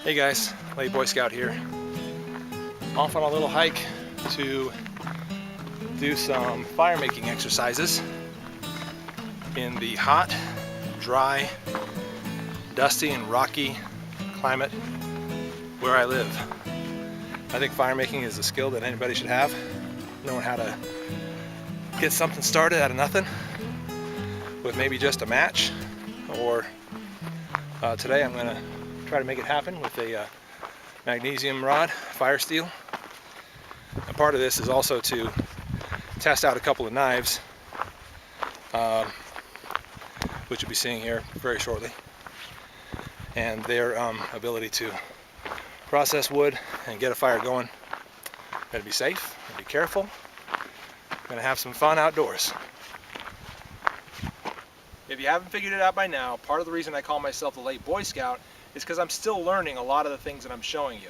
Hey guys, Late Boy Scout here. Off on a little hike to do some fire making exercises in the hot, dry, dusty and rocky climate where I live. I think fire making is a skill that anybody should have. Knowing how to get something started out of nothing with maybe just a match, or today I'm going to try to make it happen with a magnesium rod, fire steel. And part of this is also to test out a couple of knives, which you'll be seeing here very shortly, and their ability to process wood and get a fire going. Gotta be safe, gotta be careful, gonna have some fun outdoors. If you haven't figured it out by now, part of the reason I call myself the Late Boy Scout is because I'm still learning a lot of the things that I'm showing you,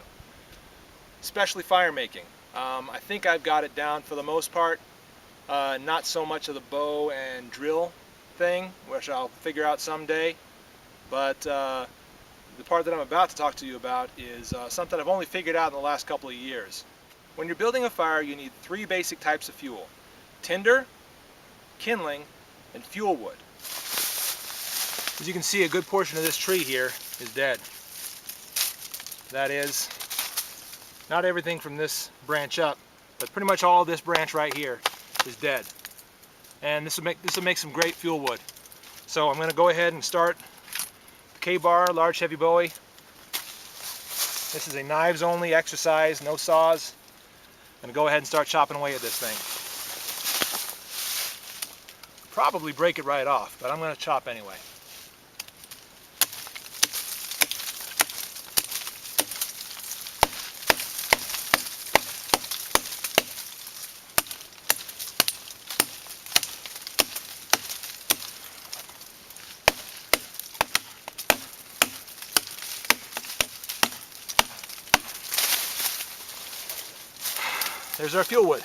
especially fire making. I think I've got it down for the most part. Not so much of the bow and drill thing, which I'll figure out someday, but the part that I'm about to talk to you about is something I've only figured out in the last couple of years. When you're building a fire, you need three basic types of fuel: tinder, kindling, and fuel wood. As you can see, a good portion of this tree here is dead. That is, not everything from this branch up, but pretty much all of this branch right here is dead. And this will make some great fuel wood. So I'm going to go ahead and start the K-bar, large heavy bowie. This is a knives only exercise, no saws. I'm going to go ahead and start chopping away at this thing. Probably break it right off, but I'm going to chop anyway. There's our fuel wood.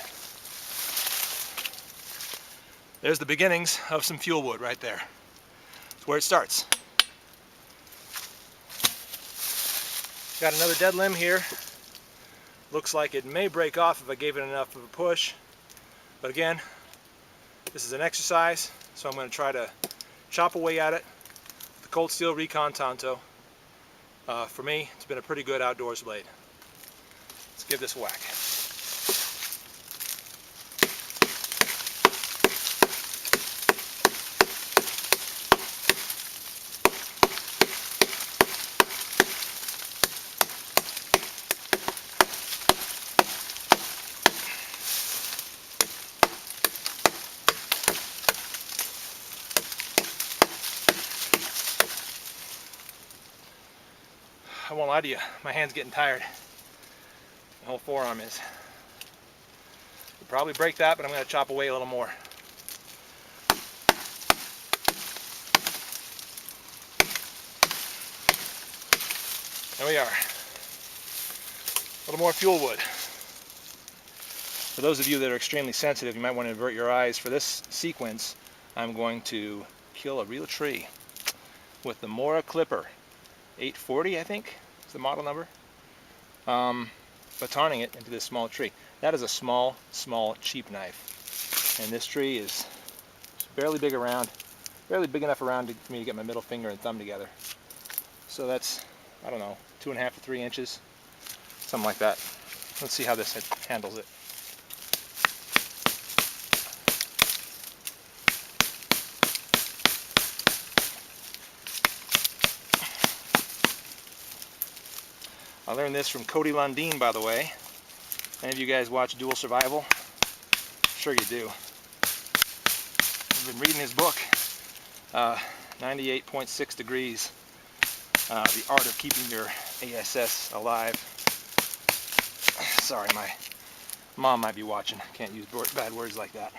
There's the beginnings of some fuel wood right there. That's where it starts. Got another dead limb here. Looks like it may break off if I gave it enough of a push. But again, this is an exercise, so I'm going to try to chop away at it with the cold steel Recon Tanto. For me, it's been a pretty good outdoors blade. Let's give this a whack. I won't lie to you, my hand's getting tired. The whole forearm is. I'll probably break that, but I'm going to chop away a little more. There we are. A little more fuel wood. For those of you that are extremely sensitive, you might want to avert your eyes. For this sequence, I'm going to kill a real tree with the Mora Clipper 840, I think is the model number. Batoning it into this small tree. That is a small, cheap knife. And this tree is barely big enough around for me to get my middle finger and thumb together. So that's, I don't know, 2.5 to 3 inches, something like that. Let's see how this handles it. I learned this from Cody Lundeen, by the way. Any of you guys watch Dual Survival? I'm sure you do. I've been reading his book, 98.6 Degrees, The Art of Keeping Your ASS Alive. Sorry, my mom might be watching. Can't use bad words like that.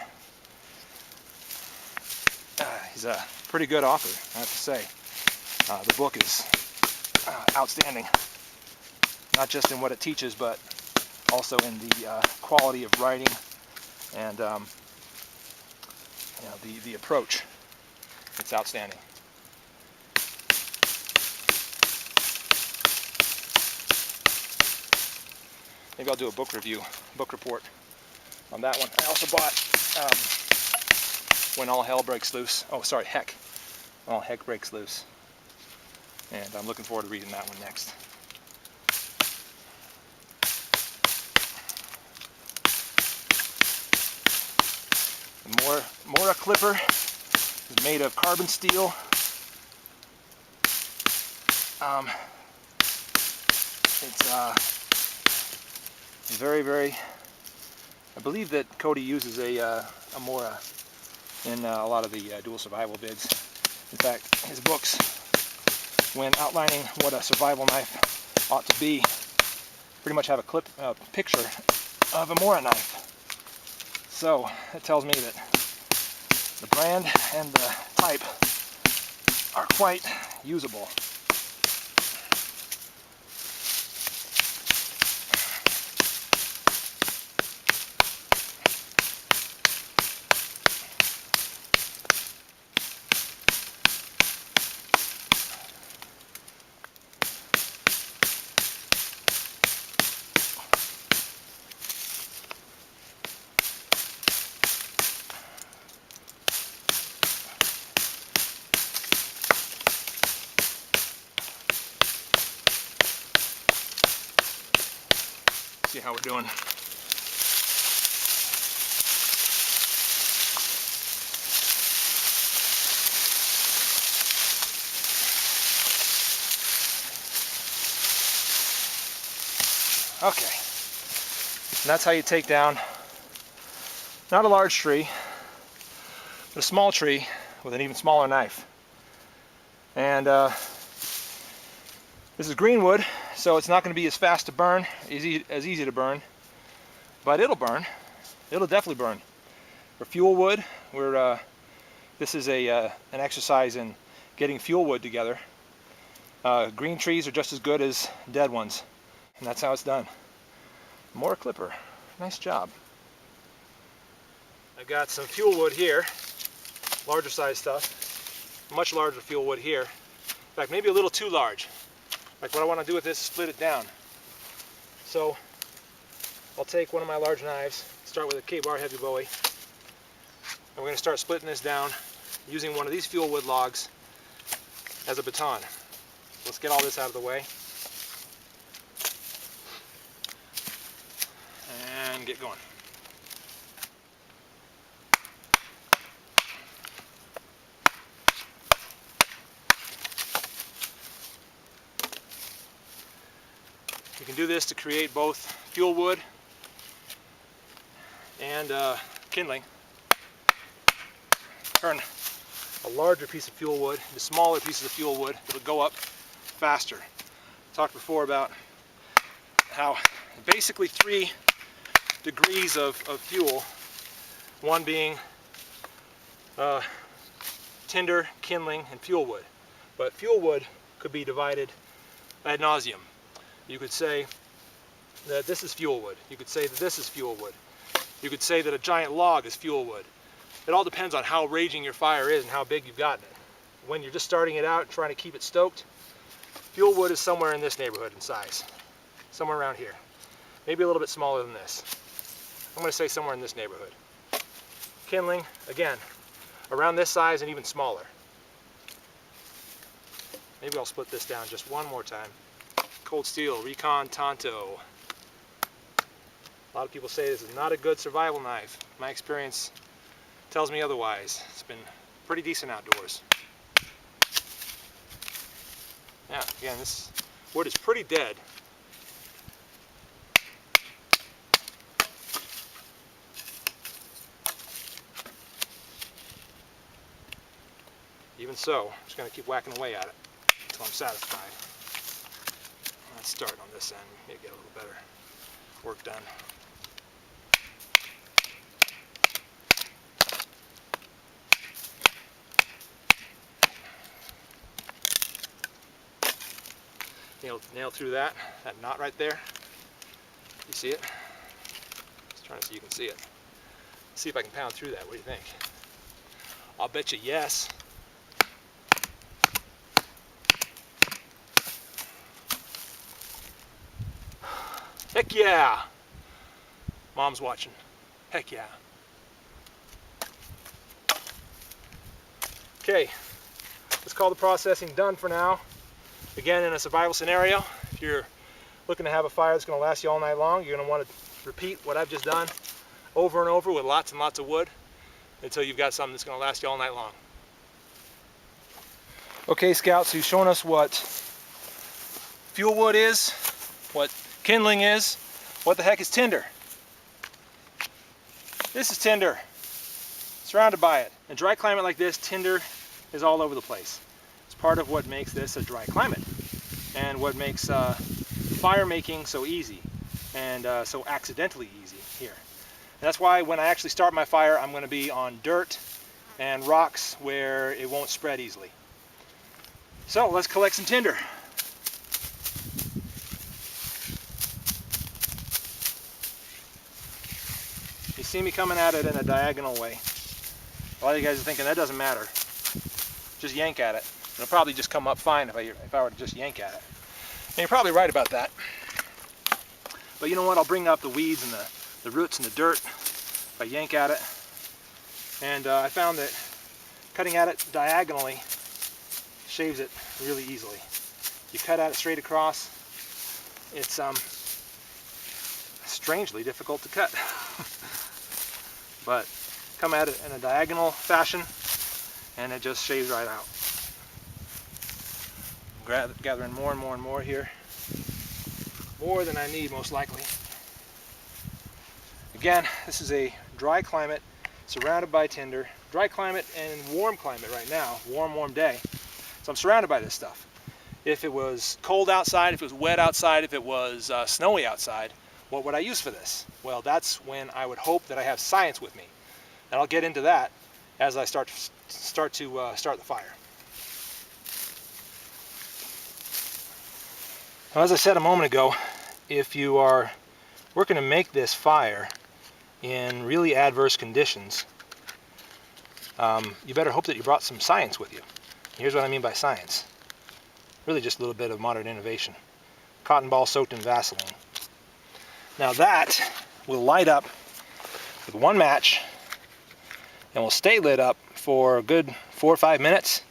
He's a pretty good author, I have to say. The book is outstanding. Not just in what it teaches, but also in the quality of writing and the approach. It's outstanding. maybe I'll do a book review, book report on that one. I also bought When All Hell Breaks Loose. Oh, sorry, Heck. When All Heck Breaks Loose. And I'm looking forward to reading that one next. The Mora clipper is made of carbon steel. It's very, very, I believe that Cody uses a Mora in a lot of the dual survival vids. In fact, his books, when outlining what a survival knife ought to be, pretty much have a picture of a Mora knife. So it tells me that the brand and the type are quite usable. See how we're doing. Okay, and that's how you take down not a large tree, but a small tree with an even smaller knife. And this is greenwood, so it's not going to be as fast to burn, as easy to burn, but it'll burn. It'll definitely burn. For fuel wood, this is an exercise in getting fuel wood together. Green trees are just as good as dead ones, and that's how it's done. More clipper. Nice job. I've got some fuel wood here, larger size stuff, much larger fuel wood here. In fact, maybe a little too large. Like what I want to do with this is split it down. So I'll take one of my large knives, start with a K-bar heavy bowie, and we're going to start splitting this down using one of these fuel wood logs as a baton. Let's get all this out of the way and get going. You can do this to create both fuel wood and kindling. Turn a larger piece of fuel wood into smaller pieces of fuel wood that'll go up faster. I talked before about how basically 3 degrees of fuel, one being tinder, kindling, and fuel wood. But fuel wood could be divided ad nauseum. You could say that this is fuel wood. You could say that this is fuel wood. You could say that a giant log is fuel wood. It all depends on how raging your fire is and how big you've gotten it. When you're just starting it out and trying to keep it stoked, fuel wood is somewhere in this neighborhood in size. Somewhere around here. Maybe a little bit smaller than this. I'm going to say somewhere in this neighborhood. Kindling, again, around this size and even smaller. Maybe I'll split this down just one more time. Cold steel, Recon Tonto. A lot of people say this is not a good survival knife. My experience tells me otherwise. It's been pretty decent outdoors. Yeah, again, this wood is pretty dead. Even so, I'm just going to keep whacking away at it until I'm satisfied. Let's start on this end, maybe get a little better work done. Nail through that knot right there. You see it? Just trying to see if you can see it. See if I can pound through that. What do you think? I'll bet you yes. Heck yeah! Mom's watching. Heck yeah. Okay, let's call the processing done for now. Again, in a survival scenario, if you're looking to have a fire that's going to last you all night long, you're going to want to repeat what I've just done over and over with lots and lots of wood until you've got something that's going to last you all night long. Okay, Scouts, so you've shown us what fuel wood is, what kindling is. What the heck is tinder? This is tinder. Surrounded by it. In a dry climate like this, tinder is all over the place. It's part of what makes this a dry climate and what makes fire making so easy and so accidentally easy here. And that's why when I actually start my fire, I'm going to be on dirt and rocks where it won't spread easily. So let's collect some tinder. You see me coming at it in a diagonal way. A lot of you guys are thinking that doesn't matter. Just yank at it. It'll probably just come up fine if I were to just yank at it. And you're probably right about that. But you know what? I'll bring up the weeds and the roots and the dirt if I yank at it. And I found that cutting at it diagonally shaves it really easily. You cut at it straight across, it's strangely difficult to cut. But come at it in a diagonal fashion and it just shaves right out. Gathering more and more and more here. More than I need, most likely. Again, this is a dry climate surrounded by tinder. Dry climate and warm climate right now. Warm day. So I'm surrounded by this stuff. If it was cold outside, if it was wet outside, if it was snowy outside, what would I use for this? Well, that's when I would hope that I have science with me. And I'll get into that as I start the fire. Now, as I said a moment ago, if you are working to make this fire in really adverse conditions, you better hope that you brought some science with you. Here's what I mean by science. Really just a little bit of modern innovation. Cotton ball soaked in Vaseline. Now that will light up with one match and will stay lit up for a good 4 or 5 minutes.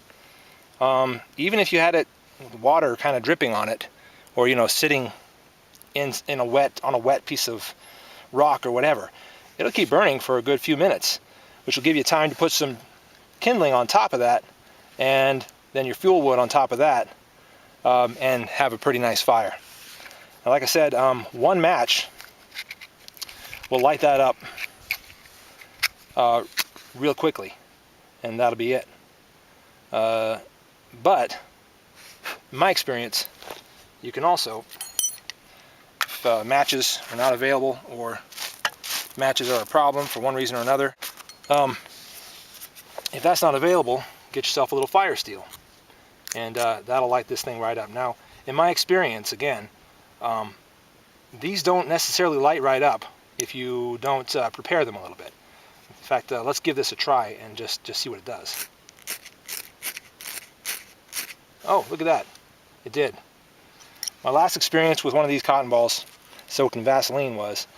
Even if you had it with water kind of dripping on it, or sitting on a wet piece of rock or whatever, it'll keep burning for a good few minutes, which will give you time to put some kindling on top of that, and then your fuel wood on top of that, and have a pretty nice fire. Now, like I said, one match will light that up real quickly, and that'll be it. But in my experience, you can also, if matches are not available or matches are a problem for one reason or another, if that's not available, get yourself a little fire steel, and that'll light this thing right up. Now, in my experience, again, these don't necessarily light right up if you don't prepare them a little bit. In fact, let's give this a try and just see what it does. Oh, look at that. It did. My last experience with one of these cotton balls soaked in Vaseline was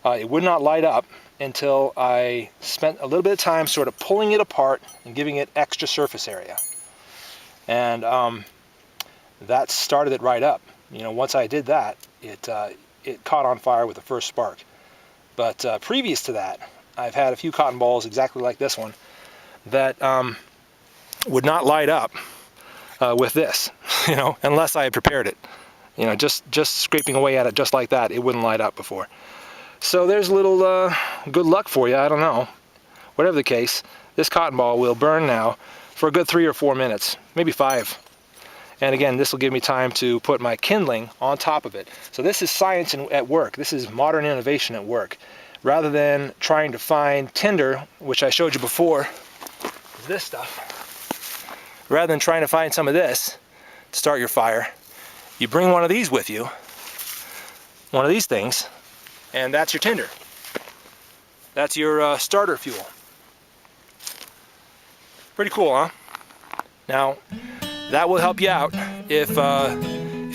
it would not light up until I spent a little bit of time sort of pulling it apart and giving it extra surface area. And that started it right up. Once I did that, it caught on fire with the first spark. But previous to that, I've had a few cotton balls exactly like this one that would not light up with this, unless I had prepared it. Just scraping away at it just like that, it wouldn't light up before. So there's a little good luck for you, I don't know. Whatever the case, this cotton ball will burn now for a good 3 or 4 minutes, maybe 5. And again, this will give me time to put my kindling on top of it. So this is science at work. This is modern innovation at work. Rather than trying to find tinder, which I showed you before, this stuff, rather than trying to find some of this to start your fire, you bring one of these with you, one of these things, and that's your tinder. That's your starter fuel. Pretty cool, huh? Now, that will help you out if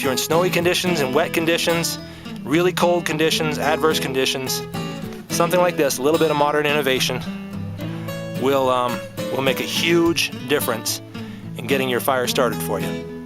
you're in snowy conditions and wet conditions really cold conditions, adverse conditions, something like this, a little bit of modern innovation will make a huge difference in getting your fire started for you.